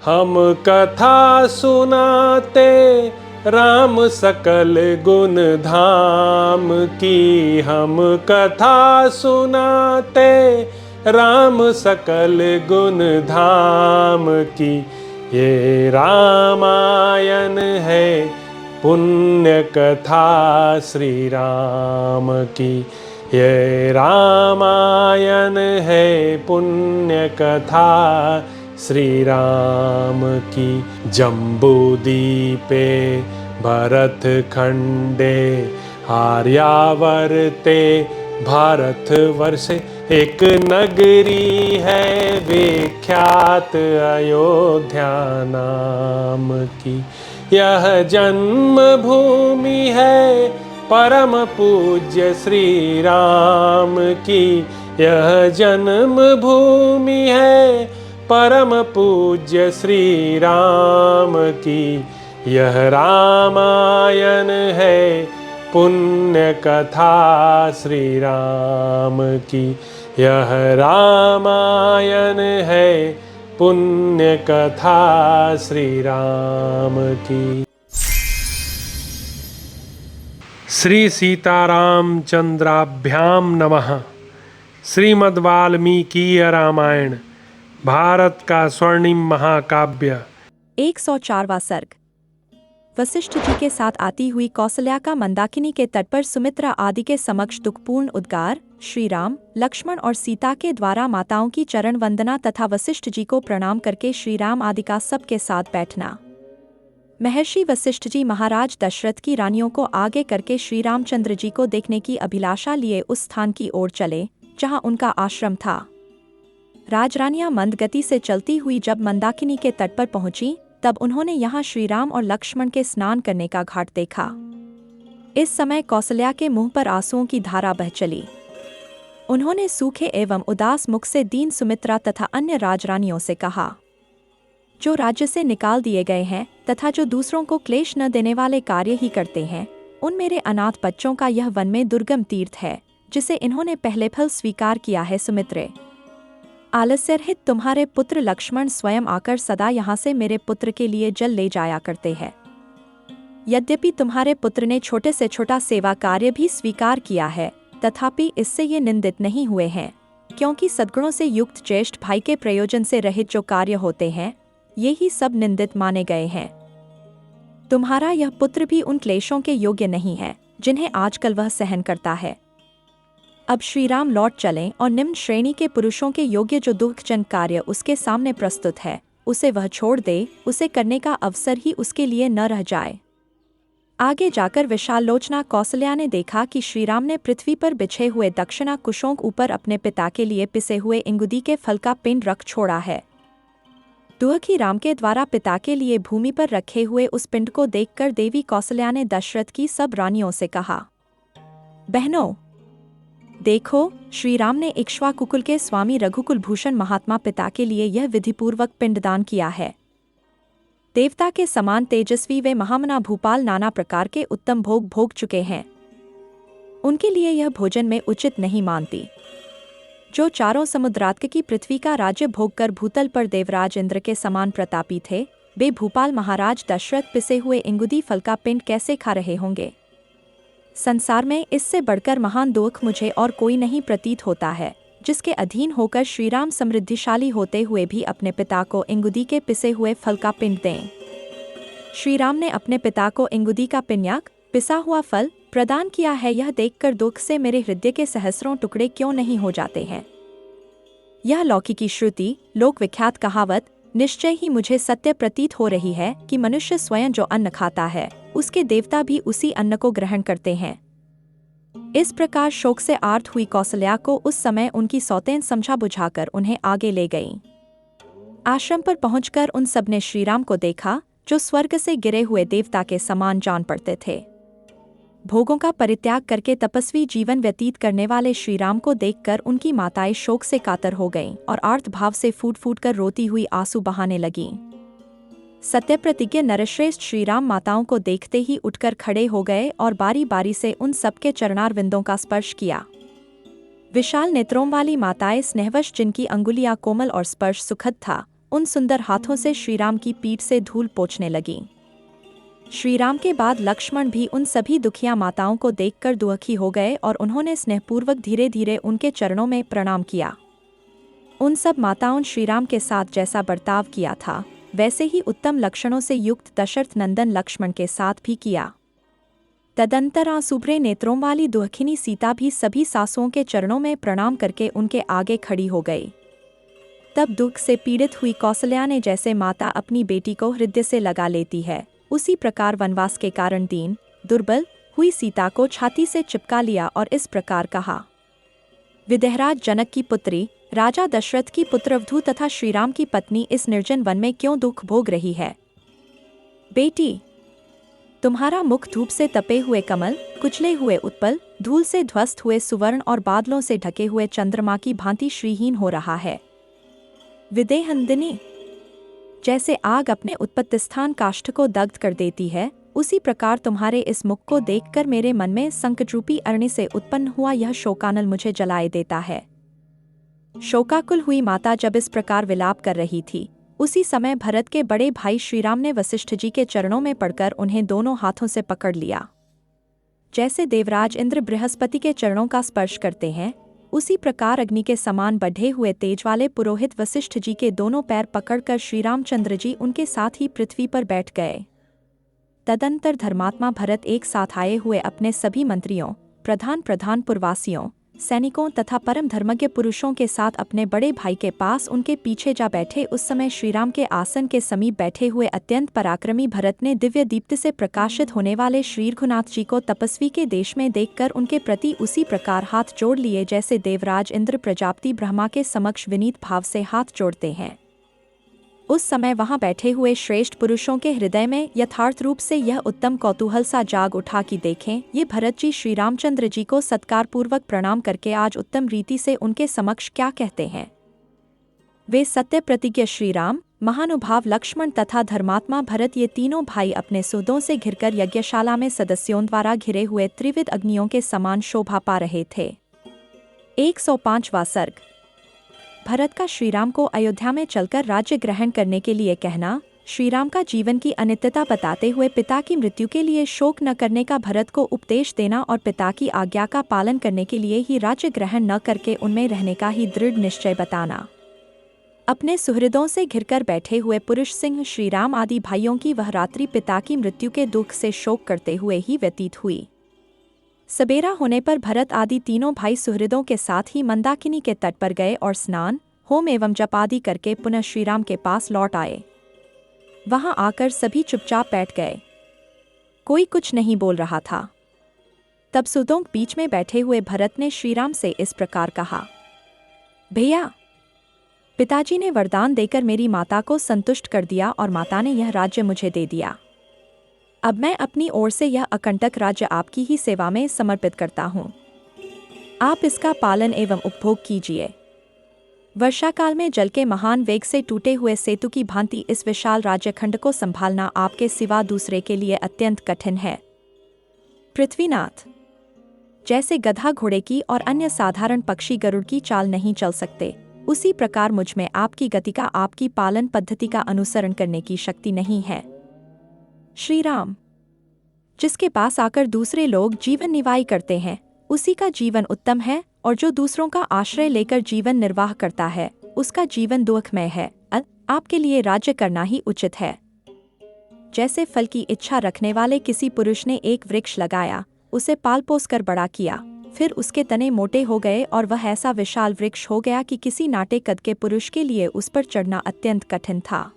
हम कथा सुनाते राम सकल गुण धाम की। हम कथा सुनाते राम सकल गुण धाम की। ये रामायण है पुण्य कथा श्री राम की। ये रामायण है पुण्य कथा श्री राम की। जम्बूदीपे भरत खंडे आर्यावर्ते भारतवर्षे एक नगरी है विख्यात अयोध्या नाम की। यह जन्म भूमि है परम पूज्य श्री राम की। यह जन्म भूमि है परम पूज्य श्री राम की। यह रामायण है पुण्य कथा श्री राम की। यह रामायण है पुण्य कथा श्री राम की। श्री सीताराम चंद्राभ्याम नमः। श्रीमद् वाल्मीकीय रामायण भारत का स्वर्णिम महाकाव्य। 104वां सर्ग। वशिष्ठ जी के साथ आती हुई कौसल्या का मंदाकिनी के तट पर सुमित्रा आदि के समक्ष दुखपूर्ण उद्गार। श्री राम, लक्ष्मण और सीता के द्वारा माताओं की चरण वंदना तथा वशिष्ठ जी को प्रणाम करके श्री राम आदि का सबके साथ बैठना। महर्षि वशिष्ठ जी महाराज दशरथ की रानियों को आगे करके श्री रामचंद्र जी को देखने की अभिलाषा लिए उस स्थान की ओर चले जहां उनका आश्रम था। राजरानियां मंद गति से चलती हुई जब मंदाकिनी के तट पर पहुंची तब उन्होंने यहाँ श्री राम और लक्ष्मण के स्नान करने का घाट देखा। इस समय कौसल्या के मुंह पर आंसुओं की धारा बह चली। उन्होंने सूखे एवं उदास मुख से दीन सुमित्रा तथा अन्य राजरानियों से कहा, जो राज्य से निकाल दिए गए हैं तथा जो दूसरों को क्लेश न देने वाले कार्य ही करते हैं, उन मेरे अनाथ बच्चों का यह वन में दुर्गम तीर्थ है जिसे इन्होंने पहले फल स्वीकार किया है। सुमित्रे, आलस्य रहित तुम्हारे पुत्र लक्ष्मण स्वयं आकर सदा यहाँ से मेरे पुत्र के लिए जल ले जाया करते हैं। यद्यपि तुम्हारे पुत्र ने छोटे से छोटा सेवा कार्य भी स्वीकार किया है, तथापि इससे ये निंदित नहीं हुए हैं, क्योंकि सद्गुणों से युक्त ज्येष्ठ भाई के प्रयोजन से रहित जो कार्य होते हैं, ये ही सब निंदित माने गए हैं। तुम्हारा यह पुत्र भी उन क्लेशों के योग्य नहीं है जिन्हें आजकल वह सहन करता है। अब श्रीराम लौट चलें और निम्न श्रेणी के पुरुषों के योग्य जो दुखजनक कार्य उसके सामने प्रस्तुत है, उसे वह छोड़ दे, उसे करने का अवसर ही उसके लिए न रह जाए। आगे जाकर विशाल लोचना कौसल्या ने देखा कि श्रीराम ने पृथ्वी पर बिछे हुए दक्षिणा कुशों के ऊपर अपने पिता के लिए पिसे हुए इंगुदी के फल का पिंड रख छोड़ा है। दुखी राम के द्वारा पिता के लिए भूमि पर रखे हुए उस पिंड को देखकर देवी कौसल्या ने दशरथ की सब रानियों से कहा, बहनों, देखो, श्री राम ने इक्ष्वाकुकुल के स्वामी रघुकुल भूषण महात्मा पिता के लिए यह विधिपूर्वक पिंडदान किया है। देवता के समान तेजस्वी वे महामना भूपाल नाना प्रकार के उत्तम भोग भोग चुके हैं। उनके लिए यह भोजन में उचित नहीं मानती। जो चारों समुद्रात्क की पृथ्वी का राज्य भोग कर भूतल पर देवराज इंद्र के समान प्रतापी थे, वे भूपाल महाराज दशरथ पिसे हुए इंगुदी फल का पिंड कैसे खा रहे होंगे। संसार में इससे बढ़कर महान दुख मुझे और कोई नहीं प्रतीत होता है, जिसके अधीन होकर श्रीराम समृद्धिशाली होते हुए भी अपने पिता को इंगुदी के पिसे हुए फल का पिंड दें। श्रीराम ने अपने पिता को इंगुदी का पिन्याक, पिसा हुआ फल, प्रदान किया है। यह देखकर दुख से मेरे हृदय के सहस्रों टुकड़े क्यों नहीं हो जाते हैं। यह लौकिकी श्रुति, लोक विख्यात कहावत निश्चय ही मुझे सत्य प्रतीत हो रही है कि मनुष्य स्वयं जो अन्न खाता है, उसके देवता भी उसी अन्न को ग्रहण करते हैं। इस प्रकार शोक से आर्त हुई कौसल्या को उस समय उनकी सौतेन समझा बुझाकर उन्हें आगे ले गई। आश्रम पर पहुंचकर उन सबने श्रीराम को देखा, जो स्वर्ग से गिरे हुए देवता के समान जान पड़ते थे। भोगों का परित्याग करके तपस्वी जीवन व्यतीत करने वाले श्रीराम को देखकर उनकी माताएं शोक से कातर हो गईं और आर्त भाव से फूट फूट कर रोती हुई आंसू बहाने लगीं। सत्य प्रतिज्ञ नरश्रेष्ठ श्रीराम माताओं को देखते ही उठकर खड़े हो गए और बारी बारी से उन सबके चरणारविंदों का स्पर्श किया। विशाल नेत्रों वाली माताएं स्नेहवश, जिनकी अंगुलियां कोमल और स्पर्श सुखद था, उन सुंदर हाथों से श्रीराम की पीठ से धूल पोंछने लगीं। श्रीराम के बाद लक्ष्मण भी उन सभी दुखिया माताओं को देखकर दुखी हो गए और उन्होंने स्नेहपूर्वक धीरे धीरे उनके चरणों में प्रणाम किया। उन सब माताओं श्रीराम के साथ जैसा बर्ताव किया था वैसे ही उत्तम लक्षणों से युक्त दशरथ नंदन लक्ष्मण के साथ भी किया। तदंतर आंसुभरे नेत्रों वाली दुखिनी सीता भी सभी सासुओं के चरणों में प्रणाम करके उनके आगे खड़ी हो गई। तब दुख से पीड़ित हुई कौसल्या ने जैसे माता अपनी बेटी को हृदय से लगा लेती है, उसी प्रकार वनवास के कारण दीन दुर्बल हुई सीता को छाती से चिपका लिया और इस प्रकार कहा। विदेहराज जनक की पुत्री, राजा दशरथ की पुत्रवधू तथा श्रीराम की पत्नी इस निर्जन वन में क्यों दुख भोग रही है? बेटी, तुम्हारा मुख धूप से तपे हुए कमल, कुचले हुए उत्पल, धूल से ध्वस्त हुए सुवर्ण और बादलों से ढके हुए चंद्रमा की भांति श्रीहीन हो रहा है। विदेहनंदिनी, जैसे आग अपने उत्पत्ति स्थान काष्ठ को दग्ध कर देती है, उसी प्रकार तुम्हारे इस मुख को देखकर मेरे मन में संकटरूपी अग्नि से उत्पन्न हुआ यह शोकानल मुझे जलाए देता है। शोकाकुल हुई माता जब इस प्रकार विलाप कर रही थी, उसी समय भरत के बड़े भाई श्रीराम ने वशिष्ठ जी के चरणों में पड़कर उन्हें दोनों हाथों से पकड़ लिया। जैसे देवराज इंद्र बृहस्पति के चरणों का स्पर्श करते हैं, उसी प्रकार अग्नि के समान बढ़े हुए तेज वाले पुरोहित वशिष्ठ जी के दोनों पैर पकड़कर श्रीरामचंद्र जी उनके साथ ही पृथ्वी पर बैठ गए। तदंतर धर्मात्मा भरत एक साथ आए हुए अपने सभी मंत्रियों, प्रधान पुरवासियों, सैनिकों तथा परम धर्मज्ञ पुरुषों के साथ अपने बड़े भाई के पास उनके पीछे जा बैठे। उस समय श्रीराम के आसन के समीप बैठे हुए अत्यंत पराक्रमी भरत ने दिव्य दीप्ति से प्रकाशित होने वाले श्री रघुनाथ जी को तपस्वी के देश में देखकर उनके प्रति उसी प्रकार हाथ जोड़ लिए जैसे देवराज इंद्र प्रजापति ब्रह्मा के समक्ष विनीत भाव से हाथ जोड़ते हैं। उस समय वहां बैठे हुए श्रेष्ठ पुरुषों के हृदय में यथार्थ रूप से यह उत्तम कौतूहल सा जाग उठा कि देखें, ये भरत जी श्री रामचंद्र जी को सत्कार पूर्वक प्रणाम करके आज उत्तम रीति से उनके समक्ष क्या कहते हैं। वे सत्य प्रतिज्ञ श्री राम, महानुभाव लक्ष्मण तथा धर्मात्मा भरत ये तीनों भाई अपने सुहृदों से घिरकर यज्ञशाला में सदस्यों द्वारा घिरे हुए त्रिविध अग्नियों के समान शोभा पा रहे थे। 105वां सर्ग। भरत का श्रीराम को अयोध्या में चलकर राज्य ग्रहण करने के लिए कहना। श्रीराम का जीवन की अनित्यता बताते हुए पिता की मृत्यु के लिए शोक न करने का भरत को उपदेश देना और पिता की आज्ञा का पालन करने के लिए ही राज्य ग्रहण न करके उनमें रहने का ही दृढ़ निश्चय बताना। अपने सुहृदों से घिरकर बैठे हुए पुरुष सिंह श्रीराम आदि भाइयों की वह रात्रि पिता की मृत्यु के दुख से शोक करते हुए ही व्यतीत हुई। सबेरा होने पर भरत आदि तीनों भाई सुहृदों के साथ ही मंदाकिनी के तट पर गए और स्नान, होम एवं जप आदि करके पुनः श्रीराम के पास लौट आए। वहां आकर सभी चुपचाप बैठ गए, कोई कुछ नहीं बोल रहा था। तब सुतों बीच में बैठे हुए भरत ने श्रीराम से इस प्रकार कहा, भैया, पिताजी ने वरदान देकर मेरी माता को संतुष्ट कर दिया और माता ने यह राज्य मुझे दे दिया। अब मैं अपनी ओर से यह अकंटक राज्य आपकी ही सेवा में समर्पित करता हूँ। आप इसका पालन एवं उपभोग कीजिए। वर्षा काल में जल के महान वेग से टूटे हुए सेतु की भांति इस विशाल राज्यखंड को संभालना आपके सिवा दूसरे के लिए अत्यंत कठिन है। पृथ्वीनाथ, जैसे गधा घोड़े की और अन्य साधारण पक्षी गरुड़ की चाल नहीं चल सकते, उसी प्रकार मुझ में आपकी गति का, आपकी पालन पद्धति का अनुसरण करने की शक्ति नहीं है। श्री राम, जिसके पास आकर दूसरे लोग जीवन निवाई करते हैं, उसी का जीवन उत्तम है, और जो दूसरों का आश्रय लेकर जीवन निर्वाह करता है, उसका जीवन दुखमय है। आपके लिए राज्य करना ही उचित है। जैसे फल की इच्छा रखने वाले किसी पुरुष ने एक वृक्ष लगाया, उसे पाल पोस कर बड़ा किया, फिर उसके तने मोटे हो गए और वह ऐसा विशाल वृक्ष हो गया कि किसी नाटे कद के पुरुष के लिए उस पर चढ़ना अत्यंत कठिन था।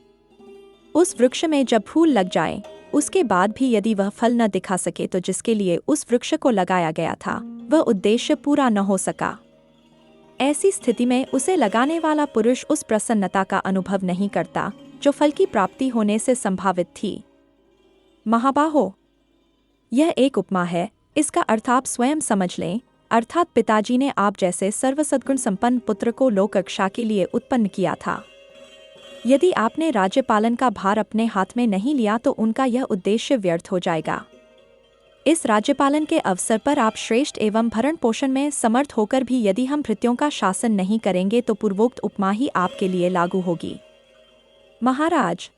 उस वृक्ष में जब फूल लग जाए, उसके बाद भी यदि वह फल न दिखा सके तो जिसके लिए उस वृक्ष को लगाया गया था, वह उद्देश्य पूरा न हो सका। ऐसी स्थिति में उसे लगाने वाला पुरुष उस प्रसन्नता का अनुभव नहीं करता जो फल की प्राप्ति होने से संभावित थी। महाबाहो, यह एक उपमा है, इसका अर्थ आप स्वयं समझ लें। अर्थात पिताजी ने आप जैसे सर्वसद्गुण संपन्न पुत्र को लोक रक्षा के लिए उत्पन्न किया था। यदि आपने राज्य पालन का भार अपने हाथ में नहीं लिया तो उनका यह उद्देश्य व्यर्थ हो जाएगा। इस राज्यपालन के अवसर पर आप श्रेष्ठ एवं भरण पोषण में समर्थ होकर भी यदि हम भृत्यों का शासन नहीं करेंगे तो पूर्वोक्त उपमा ही आपके लिए लागू होगी। महाराज,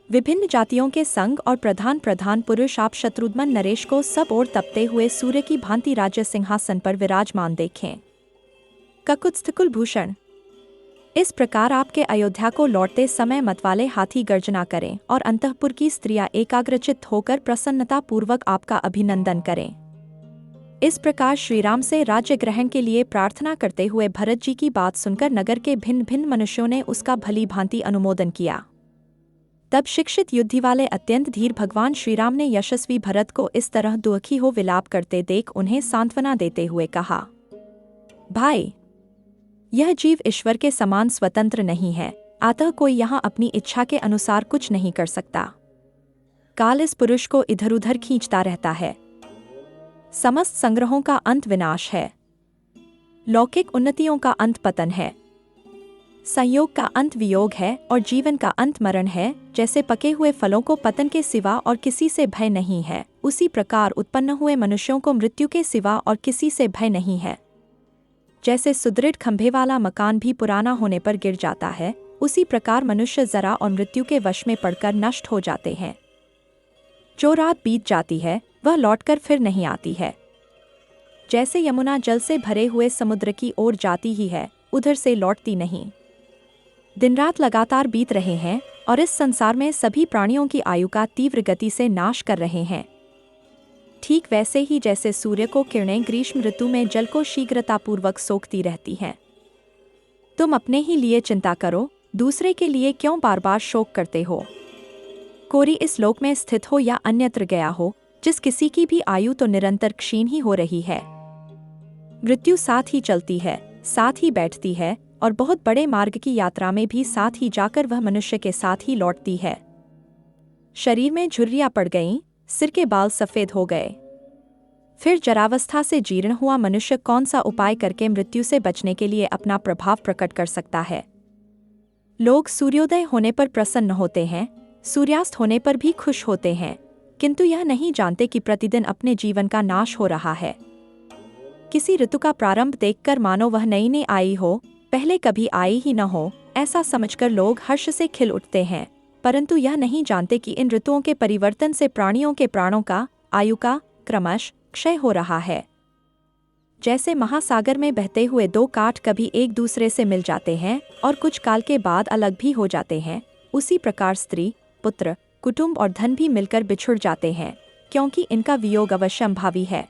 विभिन्न जातियों के संग और प्रधान प्रधान पुरुष आप शत्रुघ्न नरेश को सब ओर तपते हुए सूर्य की भांति राज्य सिंहासन पर विराजमान देखें। ककुत्स्थ कुलभूषण, इस प्रकार आपके अयोध्या को लौटते समय मतवाले हाथी गर्जना करें और अंतःपुर की स्त्रियां एकाग्रचित्त होकर प्रसन्नता पूर्वक आपका अभिनंदन करें। इस प्रकार श्रीराम से राज्य ग्रहण के लिए प्रार्थना करते हुए भरत जी की बात सुनकर नगर के भिन्न भिन्न मनुष्यों ने उसका भली भांति अनुमोदन किया। तब शिक्षित युद्धि वाले अत्यंत धीर भगवान श्रीराम ने यशस्वी भरत को इस तरह दुखी हो विलाप करते देख उन्हें सांत्वना देते हुए कहा, भाई, यह जीव ईश्वर के समान स्वतंत्र नहीं है, अतः कोई यहाँ अपनी इच्छा के अनुसार कुछ नहीं कर सकता। काल इस पुरुष को इधर उधर खींचता रहता है। समस्त संग्रहों का अंत विनाश है, लौकिक उन्नतियों का अंत पतन है, संयोग का अंत वियोग है और जीवन का अंत मरण है। जैसे पके हुए फलों को पतन के सिवा और किसी से भय नहीं है, उसी प्रकार उत्पन्न हुए मनुष्यों को मृत्यु के सिवा और किसी से भय नहीं है। जैसे सुदृढ़ खंभे वाला मकान भी पुराना होने पर गिर जाता है, उसी प्रकार मनुष्य जरा और मृत्यु के वश में पड़कर नष्ट हो जाते हैं। जो रात बीत जाती है वह लौटकर फिर नहीं आती है। जैसे यमुना जल से भरे हुए समुद्र की ओर जाती ही है, उधर से लौटती नहीं। दिन रात लगातार बीत रहे हैं और इस संसार में सभी प्राणियों की आयु का तीव्र गति से नाश कर रहे हैं। ठीक वैसे ही जैसे सूर्य को किरणें ग्रीष्म ऋतु में जल को शीघ्रतापूर्वक सोखती रहती हैं। तुम अपने ही लिए चिंता करो, दूसरे के लिए क्यों बार बार शोक करते हो। कोई इस लोक में स्थित हो या अन्यत्र गया हो, जिस किसी की भी आयु तो निरंतर क्षीण ही हो रही है। मृत्यु साथ ही चलती है, साथ ही बैठती है और बहुत बड़े मार्ग की यात्रा में भी साथ ही जाकर वह मनुष्य के साथ ही लौटती है। शरीर में झुर्रियां पड़ गईं, सिर के बाल सफेद हो गए। फिर जरावस्था से जीर्ण हुआ मनुष्य कौन सा उपाय करके मृत्यु से बचने के लिए अपना प्रभाव प्रकट कर सकता है। लोग सूर्योदय होने पर प्रसन्न होते हैं, सूर्यास्त होने पर भी खुश होते हैं, किंतु यह नहीं जानते कि प्रतिदिन अपने जीवन का नाश हो रहा है। किसी ऋतु का प्रारंभ देखकर मानो वह नई नई आई हो, पहले कभी आई ही न हो, ऐसा समझकर लोग हर्ष से खिल उठते हैं, परंतु यह नहीं जानते कि इन ऋतुओं के परिवर्तन से प्राणियों के प्राणों का, आयु का क्रमश क्षय हो रहा है। जैसे महासागर में बहते हुए दो काठ कभी एक दूसरे से मिल जाते हैं और कुछ काल के बाद अलग भी हो जाते हैं, उसी प्रकार स्त्री, पुत्र, कुटुंब और धन भी मिलकर बिछुड़ जाते हैं, क्योंकि इनका वियोग अवश्यंभावी है।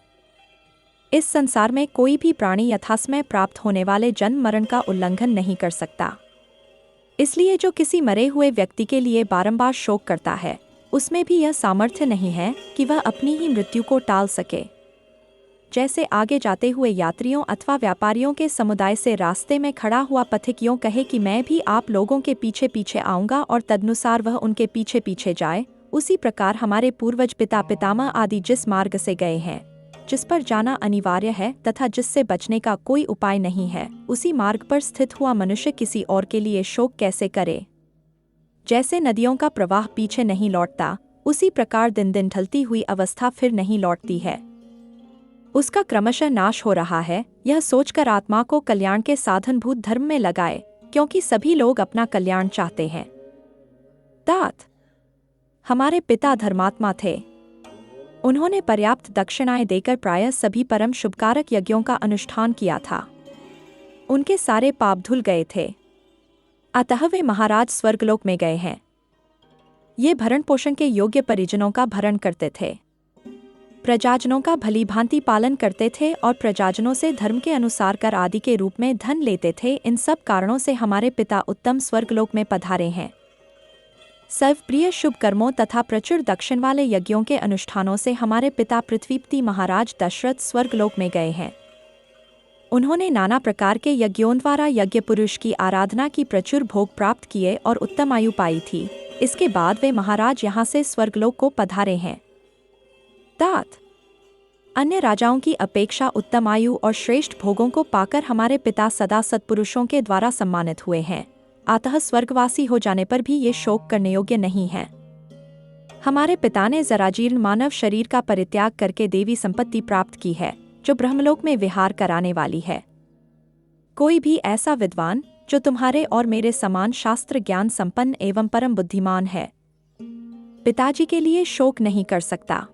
इस संसार में कोई भी प्राणी यथासमय प्राप्त होने वाले जन्म मरण का उल्लंघन नहीं कर सकता। इसलिए जो किसी मरे हुए व्यक्ति के लिए बारंबार शोक करता है, उसमें भी यह सामर्थ्य नहीं है कि वह अपनी ही मृत्यु को टाल सके। जैसे आगे जाते हुए यात्रियों अथवा व्यापारियों के समुदाय से रास्ते में खड़ा हुआ पथिक यूं कहे कि मैं भी आप लोगों के पीछे पीछे आऊँगा और तदनुसार वह उनके पीछे पीछे जाए, उसी प्रकार हमारे पूर्वज पिता पितामह आदि जिस मार्ग से गए हैं, जिस पर जाना अनिवार्य है तथा जिससे बचने का कोई उपाय नहीं है, उसी मार्ग पर स्थित हुआ मनुष्य किसी और के लिए शोक कैसे करे। जैसे नदियों का प्रवाह पीछे नहीं लौटता, उसी प्रकार दिन दिन ढलती हुई अवस्था फिर नहीं लौटती है। उसका क्रमशः नाश हो रहा है, यह सोचकर आत्मा को कल्याण के साधनभूत धर्म में लगाए, क्योंकि सभी लोग अपना कल्याण चाहते हैं। तात, हमारे पिता धर्मात्मा थे। उन्होंने पर्याप्त दक्षिणाएं देकर प्रायः सभी परम शुभकारक यज्ञों का अनुष्ठान किया था। उनके सारे पाप धुल गए थे, अतः वे महाराज स्वर्गलोक में गए हैं। ये भरण पोषण के योग्य परिजनों का भरण करते थे, प्रजाजनों का भली भांति पालन करते थे और प्रजाजनों से धर्म के अनुसार कर आदि के रूप में धन लेते थे। इन सब कारणों से हमारे पिता उत्तम स्वर्गलोक में पधारे हैं। सर्वप्रिय शुभ कर्मों तथा प्रचुर दक्षिण वाले यज्ञों के अनुष्ठानों से हमारे पिता पृथ्वीपति महाराज दशरथ स्वर्गलोक में गए हैं। उन्होंने नाना प्रकार के यज्ञों द्वारा यज्ञ पुरुष की आराधना की प्रचुर भोग प्राप्त किए और उत्तम आयु पाई थी। इसके बाद वे महाराज यहाँ से स्वर्गलोक को पधारे हैं। तात, अन्य राजाओं की अपेक्षा उत्तम आयु और श्रेष्ठ भोगों को पाकर हमारे पिता सदा सत्पुरुषों के द्वारा सम्मानित हुए हैं, अतः स्वर्गवासी हो जाने पर भी ये शोक करने योग्य नहीं है। हमारे पिता ने जराजीर्ण मानव शरीर का परित्याग करके देवी संपत्ति प्राप्त की है, जो ब्रह्मलोक में विहार कराने वाली है। कोई भी ऐसा विद्वान जो तुम्हारे और मेरे समान शास्त्र ज्ञान संपन्न एवं परम बुद्धिमान है, पिताजी के लिए शोक नहीं कर सकता।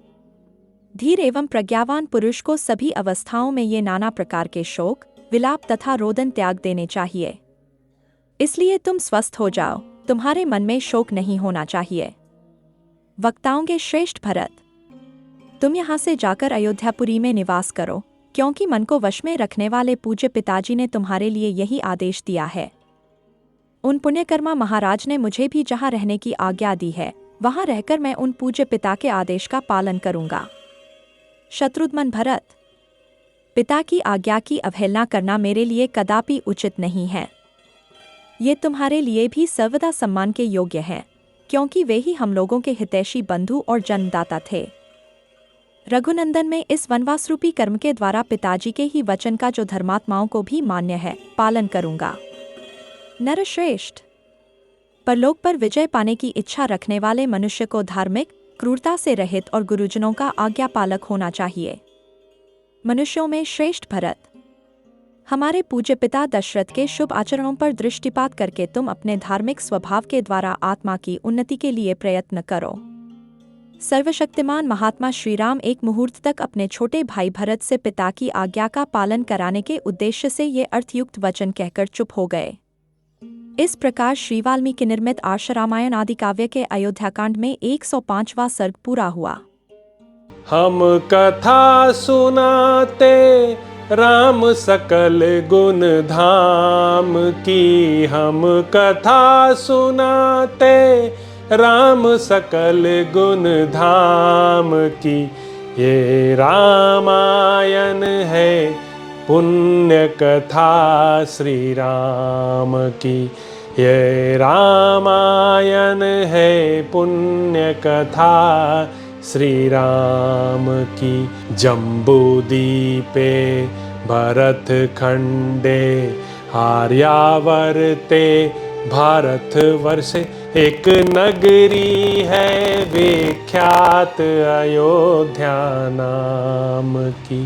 धीर एवं प्रज्ञावान पुरुष को सभी अवस्थाओं में ये नाना प्रकार के शोक, विलाप तथा रोदन त्याग देने चाहिए। इसलिए तुम स्वस्थ हो जाओ, तुम्हारे मन में शोक नहीं होना चाहिए। वक्ताओं के श्रेष्ठ भरत, तुम यहाँ से जाकर अयोध्यापुरी में निवास करो, क्योंकि मन को वश में रखने वाले पूज्य पिताजी ने तुम्हारे लिए यही आदेश दिया है। उन पुण्यकर्मा महाराज ने मुझे भी जहाँ रहने की आज्ञा दी है, वहाँ रहकर मैं उन पूज्य पिता के आदेश का पालन करूँगा। शत्रुघ्न भरत, पिता की आज्ञा की अवहेलना करना मेरे लिए कदापि उचित नहीं है। ये तुम्हारे लिए भी सर्वदा सम्मान के योग्य हैं, क्योंकि वे ही हम लोगों के हितैषी बंधु और जन्मदाता थे। रघुनंदन, में इस वनवास रूपी कर्म के द्वारा पिताजी के ही वचन का जो धर्मात्माओं को भी मान्य है, पालन करूंगा। नरश्रेष्ठ, परलोक पर विजय पाने की इच्छा रखने वाले मनुष्य को धार्मिक, क्रूरता से रहित और गुरुजनों का आज्ञा पालक होना चाहिए। मनुष्यों में श्रेष्ठ भरत, हमारे पूज्य पिता दशरथ के शुभ आचरणों पर दृष्टिपात करके तुम अपने धार्मिक स्वभाव के द्वारा आत्मा की उन्नति के लिए प्रयत्न करो। सर्वशक्तिमान महात्मा श्रीराम एक मुहूर्त तक अपने छोटे भाई भरत से पिता की आज्ञा का पालन कराने के उद्देश्य से ये अर्थयुक्त वचन कहकर चुप हो गए। इस प्रकार श्री वाल्मीकि निर्मित आर्ष रामायण आदि काव्य के अयोध्याकांड में 105वां सर्ग पूरा हुआ। हम कथा सुनाते राम सकल गुण धाम की, हम कथा सुनाते राम सकल गुण धाम की। ये रामायण है पुण्य कथा श्री राम की, ये रामायण है पुण्य कथा श्री राम की। जम्बूदीपे भरत खंडे आर्यावर्ते भारत वर्षे, एक नगरी है विख्यात अयोध्या नाम की।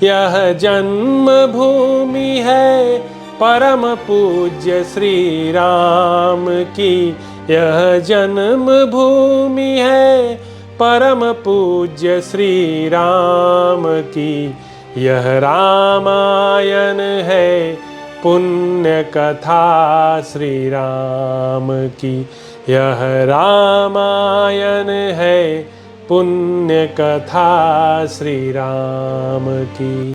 यह जन्म भूमि है परम पूज्य श्री राम की, यह जन्म भूमि है परम पूज्य श्री राम की। यह रामायण है पुण्य कथा श्री राम की, यह रामायण है पुण्य कथा श्री राम की।